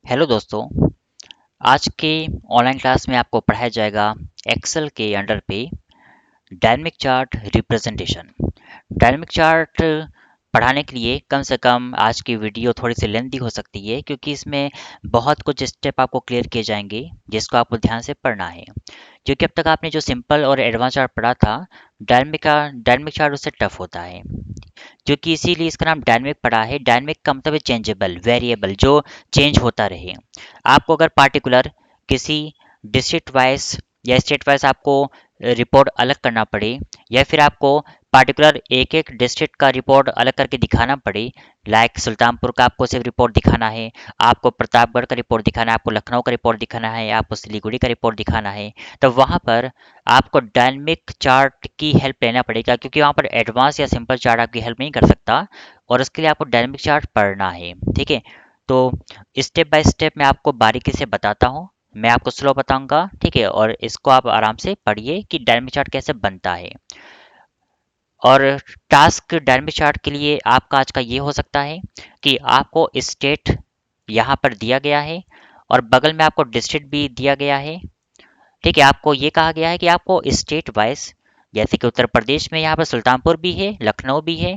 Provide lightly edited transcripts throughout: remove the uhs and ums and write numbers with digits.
Hello दोस्तों। आज के ऑनलाइन क्लास में आपको पढ़ाया जाएगा एक्सेल के अंडर पे dynamic chart representation. Dynamic chart पढ़ाने के लिए कम से कम आज की वीडियो थोड़ी सी लेंथी हो सकती है, क्योंकि इसमें बहुत कुछ स्टेप आपको क्लियर किए जाएंगे जिसको आपको ध्यान से पढ़ना है। क्योंकि अब तक आपने जो सिंपल और एडवांस चार्ट पढ़ा था, डायनेमिक चार्ट उससे टफ होता है, क्योंकि इसीलिए इसका नाम डायनेमिक पड़ा है। डायनेमिक का मतलब है चेंजेबल, वेरिएबल, जो चेंज होता रहे। आपको अगर पार्टिकुलर किसी डिस्ट्रिक्ट वाइज या स्टेट वाइज आपको रिपोर्ट अलग करना पड़े, या फिर आपको पार्टिकुलर एक एक डिस्ट्रिक्ट का रिपोर्ट अलग करके दिखाना पड़े, लाइक सुल्तानपुर का आपको सिर्फ रिपोर्ट दिखाना है, आपको प्रतापगढ़ का रिपोर्ट दिखाना है, आपको लखनऊ का रिपोर्ट दिखाना है, आपको सिलीगुड़ी का रिपोर्ट दिखाना है, तो वहाँ पर आपको डायनेमिक चार्ट की हेल्प लेना पड़ेगा, क्योंकि वहाँ पर एडवांस या सिंपल चार्ट आपकी हेल्प नहीं कर सकता, और उसके लिए आपको डायनेमिक चार्ट पढ़ना है। ठीक है, तो स्टेप बाय स्टेप मैं आपको बारीकी से बताता हूँ। मैं आपको स्लो बताऊंगा, ठीक है, और इसको आप आराम से पढ़िए कि डायनेमिक चार्ट कैसे बनता है। और टास्क डायनेमिक चार्ट के लिए आपका आज का ये हो सकता है कि आपको स्टेट यहाँ पर दिया गया है और बगल में आपको डिस्ट्रिक्ट भी दिया गया है। ठीक है, आपको ये कहा गया है कि आपको स्टेट वाइज, जैसे कि उत्तर प्रदेश में यहाँ पर सुल्तानपुर भी है, लखनऊ भी है,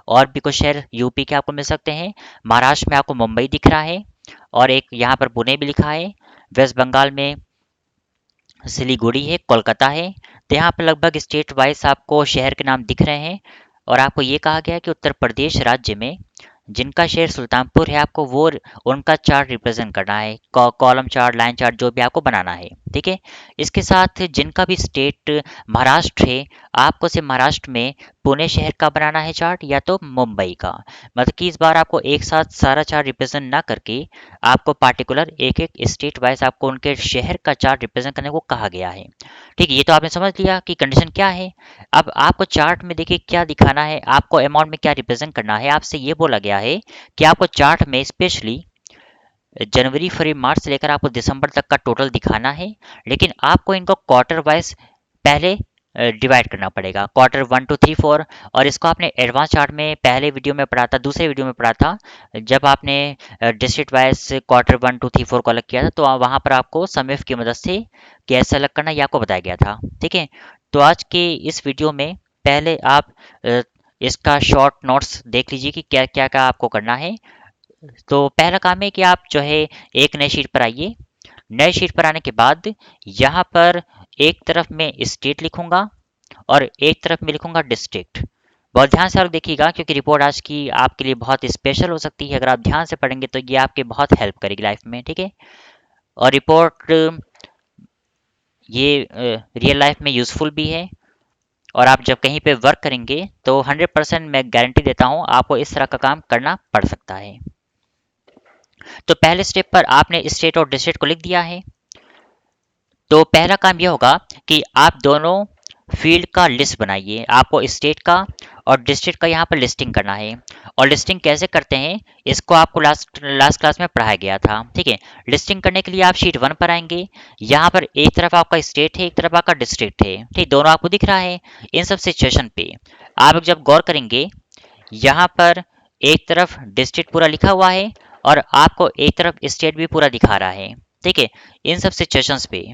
और भी कुछ शहर यूपी के आपको मिल सकते हैं। महाराष्ट्र में आपको मुंबई दिख रहा है, और एक यहाँ पर पुणे भी लिखा है। वेस्ट बंगाल में सिलीगुड़ी है, कोलकाता है। तो यहाँ पर लगभग स्टेट वाइज आपको शहर के नाम दिख रहे हैं। और आपको ये कहा गया है कि उत्तर प्रदेश राज्य में जिनका शहर सुल्तानपुर है, आपको वो उनका चार्ट रिप्रेजेंट करना है, कॉलम चार्ट, लाइन चार्ट, जो भी आपको बनाना है। ठीक है, इसके साथ जिनका भी स्टेट महाराष्ट्र है, आपको सिर्फ महाराष्ट्र में पुणे शहर का बनाना है चार्ट, या तो मुंबई का। मतलब कि इस बार आपको एक साथ सारा चार्ट रिप्रेजेंट ना करके आपको पार्टिकुलर एक एक स्टेट वाइज आपको उनके शहर का चार्ट रिप्रेजेंट करने को कहा गया है। ठीक है, ये तो आपने समझ लिया कि कंडीशन क्या है। अब आपको चार्ट में देखिए क्या दिखाना है, आपको अमाउंट में क्या रिप्रेजेंट करना है। आपसे ये बोला गया है कि आपको चार्ट में स्पेशली जनवरी, फरवरी, मार्च से लेकर आपको दिसंबर तक का टोटल दिखाना है, लेकिन आपको इनको क्वार्टर वाइज पहले डिवाइड करना पड़ेगा, क्वार्टर 1 2 3 4। और इसको आपने एडवांस चार्ट में पहले वीडियो में पढ़ा था, दूसरे वीडियो में पढ़ा था, जब आपने डिस्ट्रिक्ट वाइज क्वार्टर 1 2 3 4 को अलग किया था, तो वहाँ पर आपको समेफ की मदद से कैसे अलग करना ये आपको बताया गया था। ठीक है, तो आज के इस वीडियो में पहले आप इसका शॉर्ट नोट्स देख लीजिए कि क्या क्या क्या आपको करना है। तो पहला काम है कि आप जो है एक नई शीट पर आइए। नए शीट पर आने के बाद यहाँ पर एक तरफ मैं स्टेट लिखूंगा और एक तरफ मैं लिखूंगा डिस्ट्रिक्ट। बहुत ध्यान से आप देखिएगा, क्योंकि रिपोर्ट आज की आपके लिए बहुत स्पेशल हो सकती है। अगर आप ध्यान से पढ़ेंगे तो ये आपके बहुत हेल्प करेगी लाइफ में। ठीक है, और रिपोर्ट ये रियल लाइफ में यूजफुल भी है, और आप जब कहीं पे वर्क करेंगे तो 100% मैं गारंटी देता हूँ आपको इस तरह का काम करना पड़ सकता है। तो पहले स्टेप पर आपने स्टेट और डिस्ट्रिक्ट को लिख दिया है। तो पहला काम यह होगा कि आप दोनों फील्ड का लिस्ट बनाइए। आपको स्टेट का और डिस्ट्रिक्ट का यहाँ पर लिस्टिंग करना है। और लिस्टिंग कैसे करते हैं इसको आपको लास्ट लास्ट क्लास में पढ़ाया गया था। ठीक है, लिस्टिंग करने के लिए आप शीट 1 पर आएंगे। यहाँ पर एक तरफ आपका स्टेट है, एक तरफ आपका डिस्ट्रिक्ट है। ठीक, दोनों आपको दिख रहा है। इन सब सिचुएशन पे आप जब गौर करेंगे, यहाँ पर एक तरफ डिस्ट्रिक्ट पूरा लिखा हुआ है और आपको एक तरफ स्टेट भी पूरा दिखा रहा है। ठीक है, इन सब सिचुएशंस पे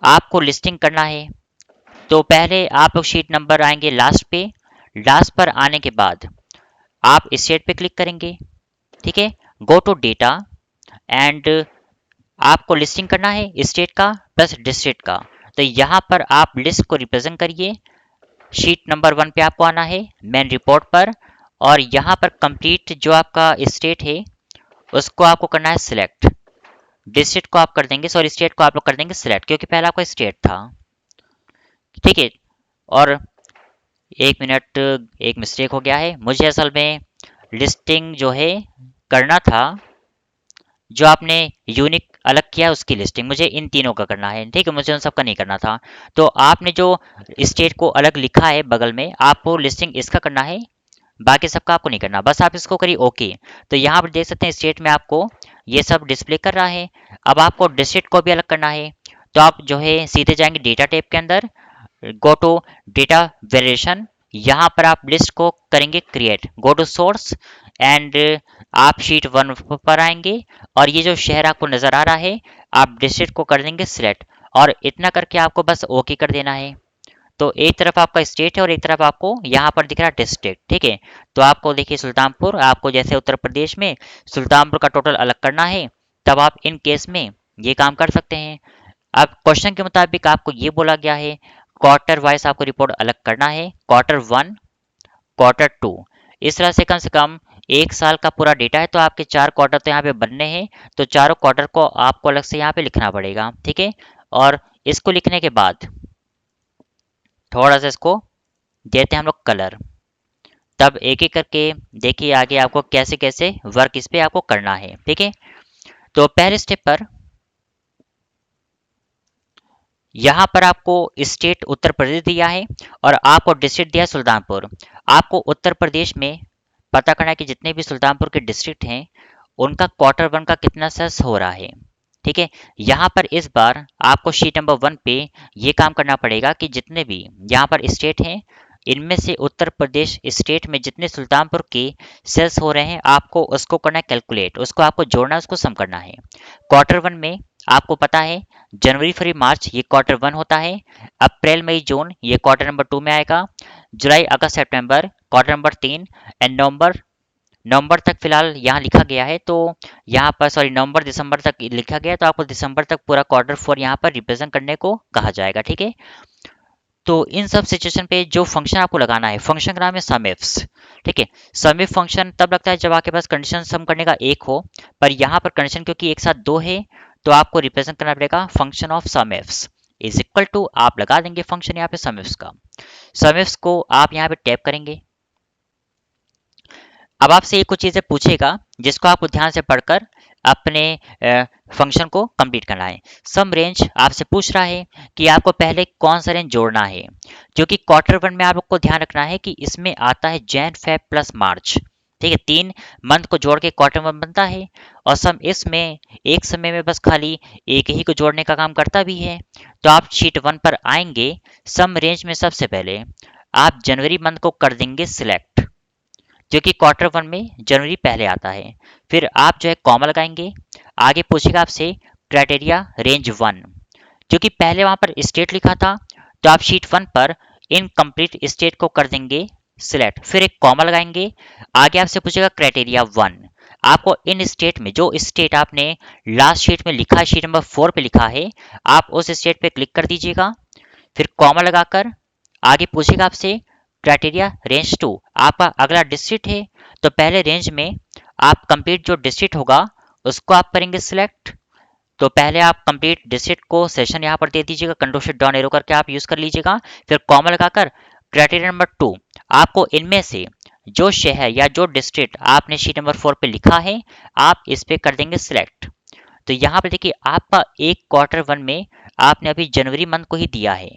आपको लिस्टिंग करना है। तो पहले आप लोग शीट नंबर आएंगे लास्ट पे। लास्ट पर आने के बाद आप स्टेट पे क्लिक करेंगे। ठीक है, गो टू डेटा एंड आपको लिस्टिंग करना है स्टेट का प्लस डिस्ट्रिक्ट का। तो यहाँ पर आप लिस्ट को रिप्रेजेंट करिए। शीट नंबर 1 पे आपको आना है मेन रिपोर्ट पर, और यहाँ पर कंप्लीट जो आपका स्टेट है उसको आपको करना है सिलेक्ट। डिस्ट्रिक्ट को आप कर देंगे, सॉरी स्टेट को आप लोग कर देंगे सिलेक्ट, क्योंकि पहले आपका स्टेट था। ठीक है, और एक मिनट, एक मिस्टेक हो गया है। मुझे असल में लिस्टिंग जो है करना था, जो आपने यूनिक अलग किया उसकी लिस्टिंग मुझे इन तीनों का करना है। ठीक है, मुझे उन सबका नहीं करना था। तो आपने जो स्टेट को अलग लिखा है बगल में, आपको लिस्टिंग इसका करना है, बाकी सबका आपको नहीं करना। बस आप इसको करिए ओके। तो यहाँ पर देख सकते हैं स्टेट में आपको ये सब डिस्प्ले कर रहा है। अब आपको डिस्ट्रिक्ट को भी अलग करना है। तो आप जो है सीधे जाएंगे डेटा टैब के अंदर, गो टू डेटा वेरिएशन। यहाँ पर आप लिस्ट को करेंगे create, go to source and आप शीट 1 पर आएंगे और ये जो शहर आपको नजर आ रहा है, आप डिस्ट्रिक्ट को कर देंगे सिलेक्ट, और इतना करके आपको बस ओके कर देना है। तो एक तरफ आपका स्टेट है और एक तरफ आपको यहाँ पर दिख रहा है डिस्ट्रिक्ट, ठीक है। तो आपको देखिए सुल्तानपुर, आपको जैसे उत्तर प्रदेश में सुल्तानपुर का टोटल अलग करना है, तब आप इन केस में ये काम कर सकते हैं। अब क्वेश्चन के मुताबिक आपको ये बोला गया है क्वार्टर वाइज आपको रिपोर्ट अलग करना है, क्वार्टर 1, क्वार्टर 2, इस तरह से कम एक साल का पूरा डेटा है, तो आपके 4 क्वार्टर तो यहाँ पे बनने हैं, तो चारों क्वार्टर को आपको अलग से यहाँ पे लिखना पड़ेगा, ठीक है। और इसको लिखने के बाद थोड़ा सा इसको देते हैं हम लोग कलर, तब एक एक करके देखिए आगे आपको कैसे कैसे वर्क इस पे आपको करना है, ठीक है। तो पहले स्टेप पर यहाँ पर आपको स्टेट उत्तर प्रदेश दिया है और आपको डिस्ट्रिक्ट दिया है सुल्तानपुर। आपको उत्तर प्रदेश में पता करना है कि जितने भी सुल्तानपुर के डिस्ट्रिक्ट हैं उनका क्वार्टर 1 का कितना सेस हो रहा है, ठीक है। यहाँ पर इस बार आपको शीट नंबर 1 पे ये काम करना पड़ेगा कि जितने भी यहाँ पर स्टेट हैं, इनमें से उत्तर प्रदेश स्टेट में जितने सुल्तानपुर के सेल्स हो रहे हैं, आपको उसको करना है कैलकुलेट, उसको आपको जोड़ना है, उसको सम करना है। क्वार्टर 1 में आपको पता है जनवरी फरवरी मार्च ये क्वार्टर 1 होता है, अप्रैल मई जून ये क्वार्टर नंबर 2 में आएगा, जुलाई अगस्त सितंबर क्वार्टर नंबर 3, एंड नवंबर, नवंबर तक फिलहाल यहाँ लिखा गया है, तो यहाँ पर सॉरी नवंबर दिसंबर तक लिखा गया है, तो आपको दिसंबर तक पूरा क्वार्टर 4 यहाँ पर रिप्रेजेंट करने को कहा जाएगा, ठीक है। तो इन सब सिचुएशन पे जो फंक्शन आपको लगाना है, फंक्शन का नाम है सम इफ्स, ठीक है। सम इफ फंक्शन तब लगता है जब आपके पास कंडीशन सम करने का एक हो, पर यहाँ पर कंडीशन क्योंकि एक साथ दो है, तो आपको रिप्रेजेंट करना पड़ेगा function of sum ifs is equal to, आप लगा देंगे फंक्शन यहाँ पे सम इफ्स का। सम इफ्स को आप यहाँ पे टैप करेंगे। अब आपसे ये कुछ चीज़ें पूछेगा जिसको आपको ध्यान से पढ़कर अपने फंक्शन को कंप्लीट करना है। सम रेंज आपसे पूछ रहा है कि आपको पहले कौन सा रेंज जोड़ना है, क्योंकि क्वार्टर 1 में आपको ध्यान रखना है कि इसमें आता है जैन फेब प्लस मार्च, ठीक है। 3 मंथ को जोड़ के क्वार्टर 1 बनता है, और सम इसमें एक समय में बस खाली एक ही को जोड़ने का काम करता भी है। तो आप शीट 1 पर आएंगे, सम रेंज में सबसे पहले आप जनवरी मंथ को कर देंगे सिलेक्ट, जो कि क्वार्टर 1 में जनवरी पहले आता है। फिर आप जो है कॉमा लगाएंगे, आगे पूछेगा आपसे क्राइटेरिया रेंज 1, क्योंकि पहले वहां पर स्टेट लिखा था, तो आप शीट 1 पर इनकम्प्लीट स्टेट को कर देंगे सिलेक्ट, फिर एक कॉमा लगाएंगे, आगे आपसे पूछेगा क्राइटेरिया 1, आपको इन स्टेट में जो स्टेट आपने लास्ट शीट में लिखा है, शीट नंबर 4 पे लिखा है, आप उस स्टेट पे क्लिक कर दीजिएगा, फिर कॉमा लगाकर आगे पूछेगा आपसे क्राइटेरिया रेंज 2, आपका अगला डिस्ट्रिक्ट है, तो पहले रेंज में आप कंप्लीट जो डिस्ट्रिक्ट होगा उसको आप करेंगे सिलेक्ट। तो पहले आप कंप्लीट डिस्ट्रिक्ट को सेशन यहाँ पर दे दीजिएगा, कंट्रोल शिफ्ट डाउन एरो करके आप यूज कर लीजिएगा, फिर कॉमा लगाकर क्राइटेरिया नंबर 2, आपको इनमें से जो शहर या जो डिस्ट्रिक्ट आपने शीट नंबर 4 पे लिखा है, आप इस पे कर देंगे सिलेक्ट। तो यहाँ पे देखिए आपका एक क्वार्टर 1 में आपने अभी जनवरी मंथ को ही दिया है,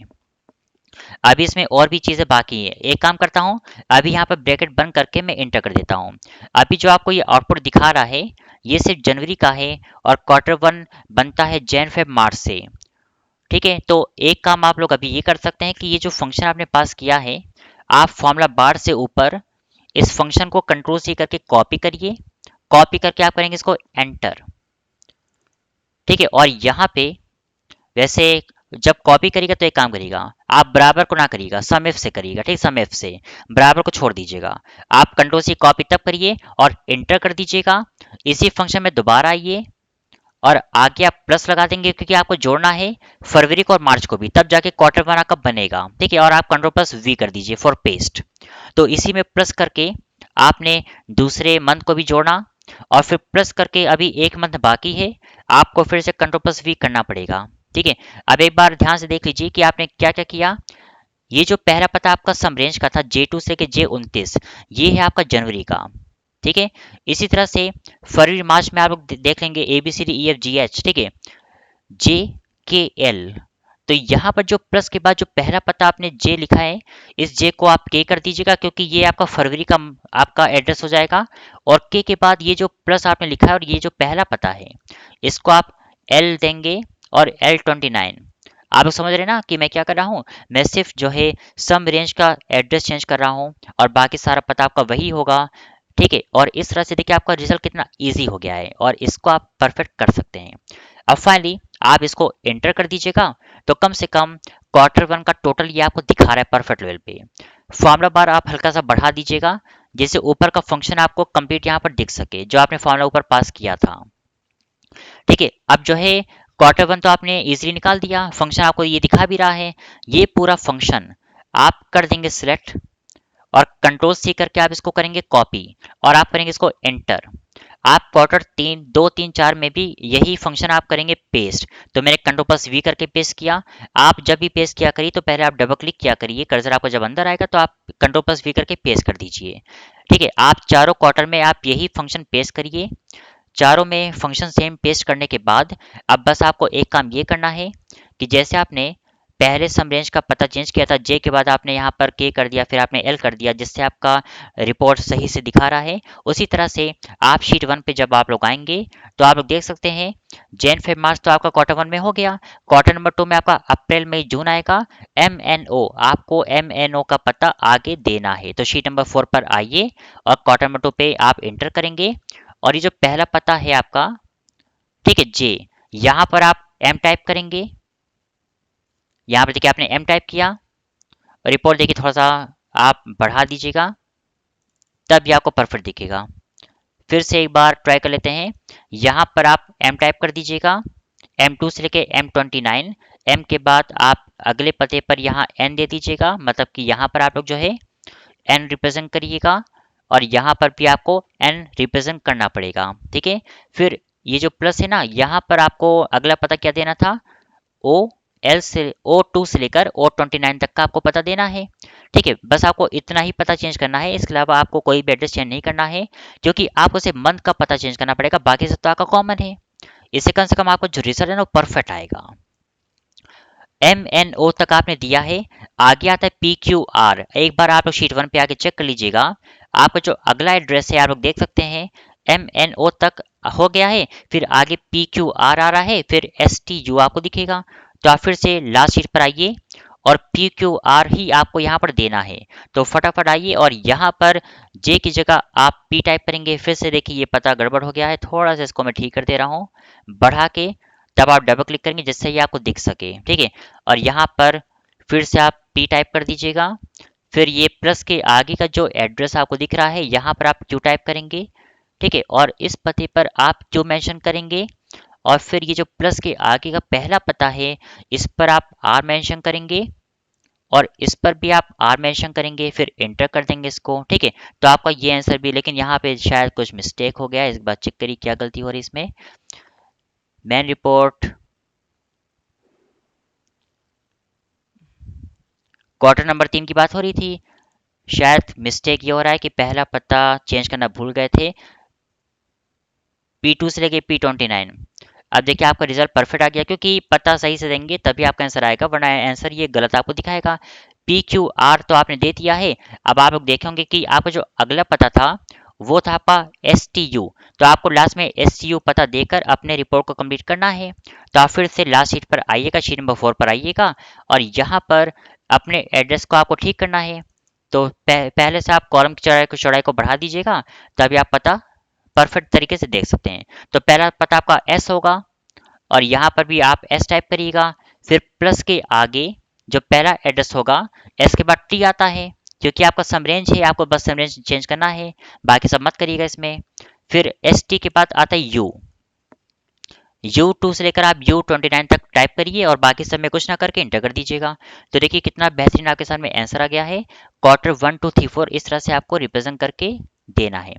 अभी इसमें और भी चीजें बाकी है। एक काम करता हूँ, अभी यहाँ पर ब्रैकेट बंद करके मैं इंटर कर देता हूँ। अभी जो आपको ये आउटपुट दिखा रहा है ये सिर्फ जनवरी का है, और क्वार्टर 1 बनता है जैन फेब मार्च से, ठीक है। तो एक काम आप लोग अभी ये कर सकते हैं कि ये जो फंक्शन आपने पास किया है, आप फॉर्मूला बार से ऊपर इस फंक्शन को कंट्रोल सी करके कॉपी करिए, कॉपी करके आप करेंगे इसको एंटर, ठीक है। और यहाँ पे वैसे जब कॉपी करिएगा तो एक काम करिएगा, आप बराबर को ना करिएगा, सम इफ से करिएगा, ठीक, सम इफ से बराबर को छोड़ दीजिएगा। आप कंट्रोल सी कॉपी तब करिए और इंटर कर दीजिएगा, इसी फंक्शन में दोबारा आइए और आगे आप प्लस लगा देंगे, क्योंकि आपको जोड़ना है फरवरी को और मार्च को भी, तब जाके क्वार्टर 1 आपका बनेगा, ठीक है। और आप कंट्रोल प्लस वी कर दीजिए फॉर पेस्ट। तो इसी में प्लस करके आपने दूसरे मंथ को भी जोड़ना, और फिर प्लस करके अभी एक मंथ बाकी है, आपको फिर से कंट्रोल प्लस वी करना पड़ेगा, ठीक है। अब एक बार ध्यान से देख लीजिए कि आपने क्या क्या किया। ये जो पहला पता आपका सम रेंज का था J2 से के J29, ये है आपका जनवरी का, ठीक है। इसी तरह से फरवरी मार्च में आप लोग देख लेंगे ABCDEFGH, ठीक है, JKL। तो यहाँ पर जो प्लस के बाद जो पहला पता आपने J लिखा है, इस J को आप K कर दीजिएगा, क्योंकि ये आपका फरवरी का आपका एड्रेस हो जाएगा, और K के बाद ये जो प्लस आपने लिखा है और ये जो पहला पता है, इसको आप L देंगे और L29। आप लोग समझ रहे हैं ना कि मैं क्या कर रहा हूँ, मैं सिर्फ जो है सम रेंज का एड्रेस चेंज कर रहा हूँ और बाकी सारा पता आपका वही होगा, ठीक है। और इस तरह से देखिए आपका रिजल्ट कितना ईजी हो गया है और इसको आप परफेक्ट कर सकते हैं। अब फाइनली आप इसको एंटर कर दीजिएगा तो कम से कम क्वार्टर वन का टोटल ये आपको दिखा रहा है परफेक्ट लेवल पे। फॉर्मूला बार आप हल्का सा बढ़ा दीजिएगा जिससे ऊपर का फंक्शन आपको कंप्लीट यहाँ पर दिख सके जो आपने फॉर्मूला ऊपर पास किया था। ठीक है, अब जो है क्वार्टर वन तो आपने इजीली निकाल दिया, फंक्शन आपको ये दिखा भी रहा है। ये पूरा फंक्शन आप कर देंगे सिलेक्ट और कंट्रोल सी करके आप इसको करेंगे कॉपी और आप करेंगे इसको एंटर। आप क्वार्टर 2, 3, 4 में भी यही फंक्शन आप करेंगे पेस्ट। तो मैंने कंट्रोल प्लस वी करके पेस्ट किया। आप जब भी पेस्ट किया करिए तो पहले आप डबल क्लिक किया करिए, कर्सर आपको जब अंदर आएगा तो आप कंट्रोल प्लस वी करके पेस्ट कर दीजिए। ठीक है, आप चारों क्वार्टर में आप यही फंक्शन पेस्ट करिए। चारों में फंक्शन सेम पेस्ट करने के बाद अब बस आपको एक काम ये करना है कि जैसे आपने पहले सम रेंज का पता चेंज किया था जे के बाद आपने यहाँ पर के कर दिया, फिर आपने एल कर दिया, जिससे आपका रिपोर्ट सही से दिखा रहा है। उसी तरह से आप शीट वन पे जब आप लोग आएंगे तो आप लोग देख सकते हैं जैन फेब मार्च तो आपका क्वार्टर वन में हो गया। क्वार्टर नंबर टू में आपका अप्रैल मई जून आएगा। MNO आपको MNO का पता आगे देना है। तो शीट नंबर 4 पर आइए और क्वार्टर नंबर 2 पे आप इंटर करेंगे और ये जो पहला पता है आपका, ठीक है जे, यहाँ पर आप एम टाइप करेंगे। यहाँ पर देखिए आपने एम टाइप किया, रिपोर्ट देखिए थोड़ा सा आप बढ़ा दीजिएगा तब ये आपको परफेक्ट दिखेगा। फिर से एक बार ट्राई कर लेते हैं। यहाँ पर आप एम टाइप कर दीजिएगा, M2 से लेके M29, एम के बाद आप अगले पते पर यहाँ एन दे दीजिएगा, मतलब कि यहाँ पर आप लोग जो है एन रिप्रेजेंट करिएगा और यहाँ पर भी आपको एन रिप्रेजेंट करना पड़ेगा। ठीक है, फिर ये जो प्लस है ना, यहाँ पर आपको अगला पता क्या देना था, O2 से लेकर O29 तक का आपको पता देना है। ठीक है, बस आपको इतना ही पता चेंज करना है, इसके अलावा आपको कोई भी एड्रेस चेंज नहीं करना है क्योंकि आपको सिर्फ मंथ का पता चेंज करना पड़ेगा, बाकी सब तो आपका कॉमन है। इससे कम से कम आपको जो रिजल्ट है ना वो परफेक्ट आएगा। MNO तक आपने दिया है, आगे आता है PQR। एक बार आप लोग शीट वन पे आके चेक कर लीजिएगा, आपका जो अगला एड्रेस है आप लोग देख सकते हैं MNO तक हो गया है, फिर आगे PQR आ रहा है, फिर STU आपको दिखेगा। तो आप फिर से लास्ट शीट पर आइए और PQR ही आपको यहाँ पर देना है। तो फटाफट आइए और यहाँ पर J की जगह आप P टाइप करेंगे। फिर से देखिए ये पता गड़बड़ हो गया है, थोड़ा सा इसको मैं ठीक कर दे रहा हूँ बढ़ा के, तब आप डबल क्लिक करेंगे जिससे ये आपको दिख सके। ठीक है, और यहाँ पर फिर से आप P टाइप कर दीजिएगा, फिर ये प्लस के आगे का जो एड्रेस आपको दिख रहा है यहाँ पर आप Q टाइप करेंगे। ठीक है, और इस पते पर आप Q मेंशन करेंगे और फिर ये जो प्लस के आगे का पहला पता है इस पर आप R मेंशन करेंगे और इस पर भी आप R मेंशन करेंगे, फिर एंटर कर देंगे इसको। ठीक है, तो आपका ये आंसर भी, लेकिन यहाँ पे शायद कुछ मिस्टेक हो गया है, इस बार चेक करिए क्या गलती हो रही है इसमें। मैन रिपोर्ट क्वार्टर नंबर 3 की बात हो रही थी, शायद मिस्टेक ये हो रहा है कि पहला पता चेंज करना भूल गए थे, P2 से लेके P29। अब देखिए आपका रिजल्ट परफेक्ट आ गया क्योंकि पता सही से देंगे तभी आपका आंसर आएगा, वरना आंसर ये गलत आपको दिखाएगा। PQR तो आपने दे दिया है। अब आप लोग देखेंगे कि आपका जो अगला पता था वो था आपका STU, तो आपको लास्ट में STU पता देकर अपने रिपोर्ट को कंप्लीट करना है। तो आप फिर से लास्ट शीट पर आइएगा, शीट नंबर 4 पर आइएगा और यहाँ पर अपने एड्रेस को आपको ठीक करना है। तो पहले से आप कॉलम की चौड़ाई को बढ़ा दीजिएगा, तभी आप पता परफेक्ट तरीके से देख सकते हैं। तो पहला पता आपका S होगा और यहाँ पर भी आप S टाइप करिएगा, फिर प्लस के आगे जो पहला एड्रेस होगा S के बाद T आता है, क्योंकि आपका सम रेंज है, आपको बस सम रेंज चेंज करना है, बाकी सब मत करिएगा इसमें। फिर ST के बाद आता है U, U2 से लेकर आप U29 तक टाइप करिए और बाकी सब में कुछ ना करके इंटर कर दीजिएगा। तो देखिए कितना बेहतरीन आपके सामने आंसर आ गया है। क्वार्टर 1, 2, 3, 4 इस तरह से आपको रिप्रेजेंट करके देना है।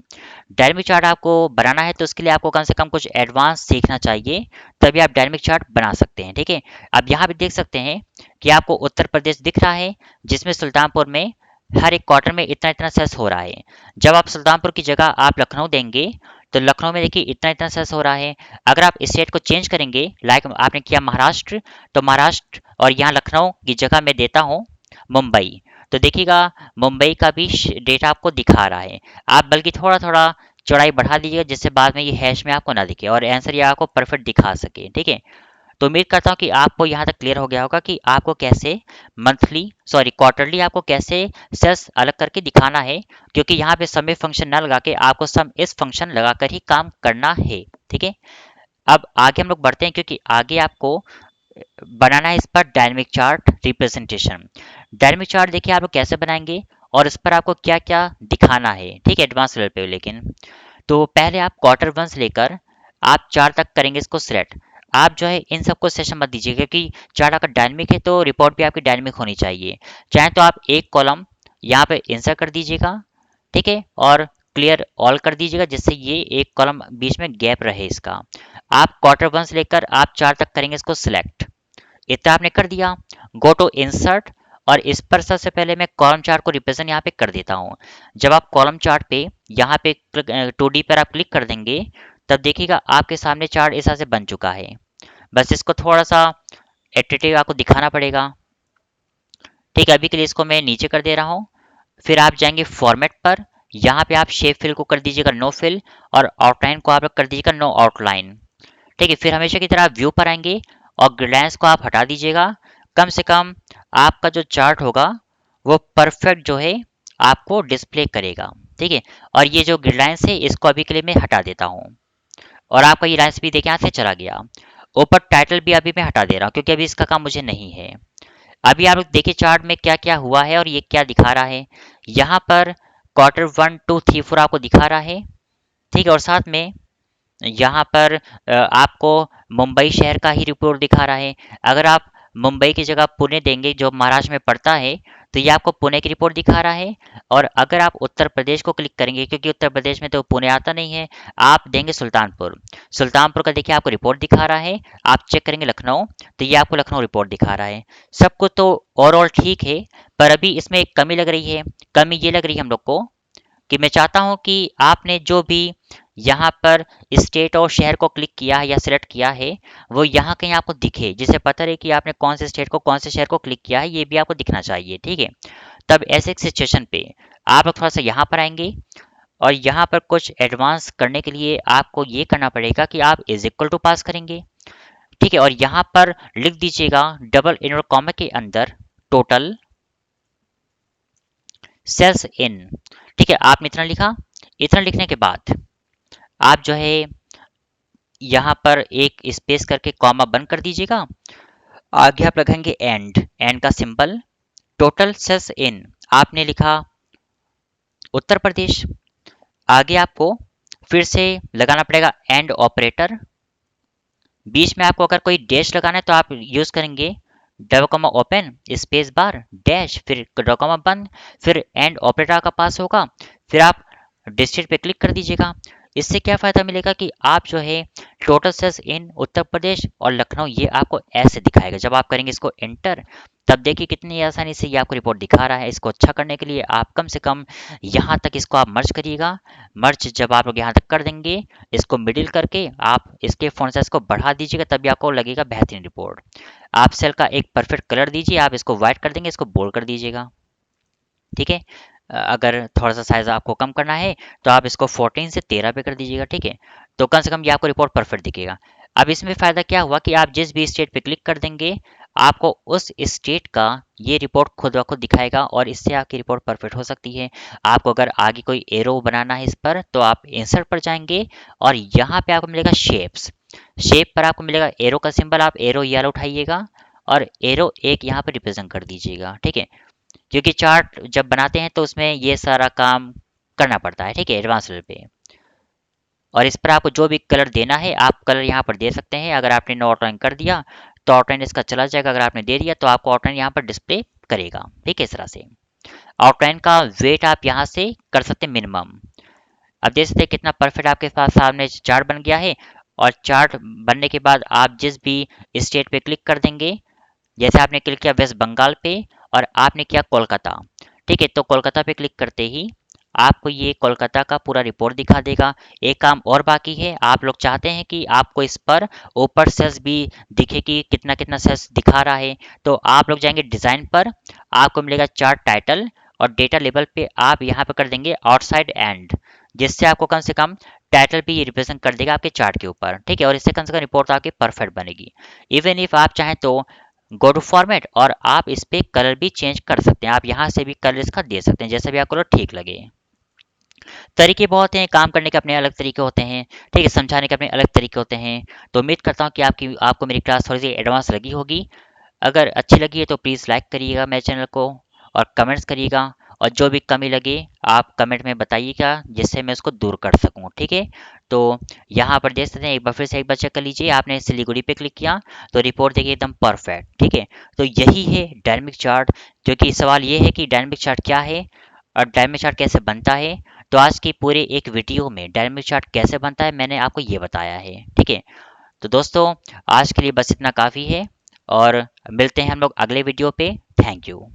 डायनेमिक चार्ट आपको बनाना है तो उसके लिए आपको कम से कम कुछ एडवांस सीखना चाहिए, तभी आप डायनेमिक चार्ट बना सकते हैं। ठीक है, अब यहाँ पे देख सकते हैं कि आपको उत्तर प्रदेश दिख रहा है, जिसमें सुल्तानपुर में हर एक क्वार्टर में इतना इतना सेस हो रहा है। जब आप सुल्तानपुर की जगह आप लखनऊ देंगे तो लखनऊ में देखिए इतना इतना सेस हो रहा है। अगर आप स्टेट को चेंज करेंगे, लाइक आपने किया महाराष्ट्र, तो महाराष्ट्र और यहाँ लखनऊ की जगह मैं देता हूँ मुंबई, तो देखिएगा मुंबई का भी डेटा आपको दिखा रहा है। आप बल्कि थोड़ा थोड़ा चौड़ाई बढ़ा दीजिएगा जिससे बाद में ये हैश में आपको ना दिखे और आंसर ये आपको परफेक्ट दिखा सके। ठीक है, तो उम्मीद करता हूँ कि आपको यहाँ तक क्लियर हो गया होगा कि आपको कैसे क्वार्टरली आपको कैसे सेल्स अलग करके दिखाना है, क्योंकि यहाँ पे सम फंक्शन ना लगा के आपको सम इस फंक्शन लगाकर ही काम करना है। ठीक है, अब आगे हम लोग बढ़ते हैं, क्योंकि आगे आपको बनाना है इस पर dynamic chart representation. Dynamic chart देखिए आप लोग कैसे बनाएंगे और इस पर आपको क्या क्या दिखाना है, ठीक है, एडवांस लेवल पे। लेकिन तो पहले आप क्वार्टर वन से लेकर आप 4 तक करेंगे इसको सिलेक्ट। आप जो है इन सबको सेशन मत दीजिए, क्योंकि चार्ट अगर डायनेमिक है तो रिपोर्ट भी आपकी डायनेमिक होनी चाहिए। चाहे तो आप एक कॉलम यहाँ पे इंसर्ट कर दीजिएगा, ठीक है, और क्लियर ऑल कर दीजिएगा, जिससे ये एक कॉलम बीच में गैप रहे इसका। आप क्वार्टर वन से लेकर आप 4 तक करेंगे इसको सिलेक्ट। इतना आपने कर दिया, गो टू इंसर्ट, और इस पर सबसे पहले मैं कॉलम चार्ट को रिप्रेजेंट यहाँ पे कर देता हूँ। जब आप कॉलम चार्ट पे यहाँ पे 2D पर आप क्लिक कर देंगे, तब देखिएगा आपके सामने चार्ट इस तरह से बन चुका है। बस इसको थोड़ा सा एट्रेक्टिव आपको दिखाना पड़ेगा। ठीक है, अभी के लिए इसको मैं नीचे कर दे रहा हूँ। फिर आप जाएंगे फॉर्मेट पर, यहाँ पे आप शेप फिल को कर दीजिएगा नो फिल, और आउटलाइन को आप कर दीजिएगा नो आउटलाइन। ठीक है, फिर हमेशा की तरह व्यू पर आएंगे और ग्रिडलाइंस को आप हटा दीजिएगा। कम से कम आपका जो चार्ट होगा वो परफेक्ट जो है आपको डिस्प्ले करेगा। ठीक है, और ये जो ग्रिडलाइंस है इसको अभी के लिए मैं हटा देता हूँ, और आपका ये लाइन्स भी देखिए यहाँ से चला गया। ऊपर टाइटल भी अभी मैं हटा दे रहा हूँ, क्योंकि अभी इसका काम मुझे नहीं है। अभी आप लोग देखिए चार्ट में क्या क्या हुआ है और ये क्या दिखा रहा है। यहाँ पर क्वार्टर 1 2 3 4 आपको दिखा रहा है। ठीक है, और साथ में यहाँ पर आपको मुंबई शहर का ही रिपोर्ट दिखा रहा है। अगर आप मुंबई की जगह पुणे देंगे, जो महाराष्ट्र में पड़ता है, तो ये आपको पुणे की रिपोर्ट दिखा रहा है। और अगर आप उत्तर प्रदेश को क्लिक करेंगे, क्योंकि उत्तर प्रदेश में तो पुणे आता नहीं है, आप देंगे सुल्तानपुर, सुल्तानपुर का देखिए आपको रिपोर्ट दिखा रहा है। आप चेक करेंगे लखनऊ, तो ये आपको लखनऊ रिपोर्ट दिखा रहा है। सब कुछ तो ओवरऑल ठीक है, पर अभी इसमें एक कमी लग रही है। कमी ये लग रही है हम लोग को कि मैं चाहता हूं कि आपने जो भी यहाँ पर स्टेट और शहर को क्लिक किया है या सिलेक्ट किया है, वो यहाँ कहीं आपको दिखे, जिससे पता रहे कि आपने कौन से स्टेट को कौन से शहर को क्लिक किया है, ये भी आपको दिखना चाहिए। ठीक है, तब ऐसे एक सिचुएशन पे आप लोग थोड़ा सा यहाँ पर आएंगे, और यहाँ पर कुछ एडवांस करने के लिए आपको ये करना पड़ेगा कि आप इज इक्वल टू पास करेंगे। ठीक है, और यहाँ पर लिख दीजिएगा डबल इनवर्ट कॉमा के अंदर टोटल सेल्स इन। ठीक है, आपने इतना लिखा। इतना लिखने के बाद आप जो है यहाँ पर एक स्पेस करके कॉमा बंद कर दीजिएगा। आगे आप लगाएंगे एंड, एंड का सिंबल, टोटल सेल्स इन आपने लिखा उत्तर प्रदेश। आगे आपको फिर से लगाना पड़ेगा एंड ऑपरेटर। बीच में आपको अगर कोई डैश लगाना है तो आप यूज करेंगे double comma open space bar dash, फिर डबल कॉमा बंद, फिर एंड ऑपरेटर का पास होगा। फिर आप डिस्ट्रिक्ट पे क्लिक कर दीजिएगा। इससे क्या फायदा मिलेगा कि आप जो है टोटल सेल्स इन उत्तर प्रदेश और लखनऊ ये आपको ऐसे दिखाएगा। जब आप करेंगे इसको एंटर, तब देखिए कितनी आसानी से ये आपको रिपोर्ट दिखा रहा है। इसको अच्छा करने के लिए आप कम से कम यहाँ तक इसको आप मर्ज करिएगा। मर्ज जब आप लोग यहाँ तक कर देंगे, इसको मिडिल करके आप इसके फॉन्ट साइज को बढ़ा दीजिएगा, तभी आपको लगेगा बेहतरीन रिपोर्ट। आप सेल का एक परफेक्ट कलर दीजिए, आप इसको व्हाइट कर देंगे, इसको बोल्ड कर दीजिएगा। ठीक है, अगर थोड़ा सा साइज आपको कम करना है तो आप इसको 14 से 13 पे कर दीजिएगा। ठीक है, तो कम से कम ये आपको रिपोर्ट परफेक्ट दिखेगा। अब इसमें फ़ायदा क्या हुआ कि आप जिस भी स्टेट पे क्लिक कर देंगे, आपको उस स्टेट का ये रिपोर्ट खुद ब खुद दिखाएगा, और इससे आपकी रिपोर्ट परफेक्ट हो सकती है। आपको अगर आगे कोई एरो बनाना है इस पर, तो आप इंसर्ट पर जाएंगे और यहाँ पे आपको मिलेगा शेप्स। शेप पर आपको मिलेगा एरो का सिंबल, आप एरो ये वाला उठाइएगा और एरो एक यहाँ पर रिप्रेजेंट कर दीजिएगा। ठीक है, क्योंकि चार्ट जब बनाते हैं तो उसमें ये सारा काम करना पड़ता है। ठीक है, एडवांस लेवल पे। और इस पर आपको जो भी कलर देना है आप कलर यहाँ पर दे सकते हैं। अगर आपने नो आउटलाइन कर दिया तो आउटलाइन इसका चला जाएगा, अगर आपने दे दिया तो आपको आउटलाइन यहाँ पर डिस्प्ले करेगा। ठीक है, इस तरह से आउटलाइन का वेट आप यहाँ से कर सकते हैं मिनिमम। अब देख सकते हैं कितना परफेक्ट आपके पास सामने चार्ट बन गया है। और चार्ट बनने के बाद आप जिस भी स्टेट पे क्लिक कर देंगे, जैसे आपने क्लिक किया वेस्ट बंगाल पे और आपने किया कोलकाता, ठीक है, तो कोलकाता पे क्लिक करते ही आपको ये कोलकाता का पूरा रिपोर्ट दिखा देगा। एक काम और बाकी है, आप लोग चाहते हैं कि आपको इस पर ऊपर सेल्स भी दिखे कि कितना कितना सेल्स दिखा रहा है, तो आप लोग जाएंगे डिज़ाइन पर, आपको मिलेगा चार्ट टाइटल, और डेटा लेबल पे आप यहाँ पे कर देंगे आउटसाइड एंड, जिससे आपको कम से कम टाइटल भी ये रिप्रेजेंट कर देगा आपके चार्ट के ऊपर, ठीक है। और इससे कम से कम रिपोर्ट आपकी परफेक्ट बनेगी। इवन इफ आप चाहें तो गो टू फॉर्मेट और आप इस पे कलर भी चेंज कर सकते हैं। आप यहाँ से भी कलर इसका दे सकते हैं, जैसा भी आपको ठीक लगे। तरीके बहुत हैं, काम करने के अपने अलग तरीके होते हैं, ठीक है, समझाने के अपने अलग तरीके होते हैं। तो उम्मीद करता हूँ कि आपको मेरी क्लास थोड़ी सी एडवांस लगी होगी। अगर अच्छी लगी है तो प्लीज़ लाइक करिएगा मेरे चैनल को और कमेंट्स करिएगा, और जो भी कमी लगे आप कमेंट में बताइएगा, जिससे मैं उसको दूर कर सकूं, ठीक है। तो यहाँ पर देख सकते हैं, एक बार फिर से एक बार चेक कर लीजिए। आपने सिलीगुड़ी पे क्लिक किया तो रिपोर्ट देखिए एकदम परफेक्ट, ठीक है। तो यही है डायनामिक चार्ट। जो कि सवाल ये है कि डायनामिक चार्ट क्या है और डायनामिक चार्ट कैसे बनता है। तो आज की पूरे एक वीडियो में डायनामिक चार्ट कैसे बनता है मैंने आपको ये बताया है, ठीक है। तो दोस्तों आज के लिए बस इतना काफ़ी है, और मिलते हैं हम लोग अगले वीडियो पे। Thank you.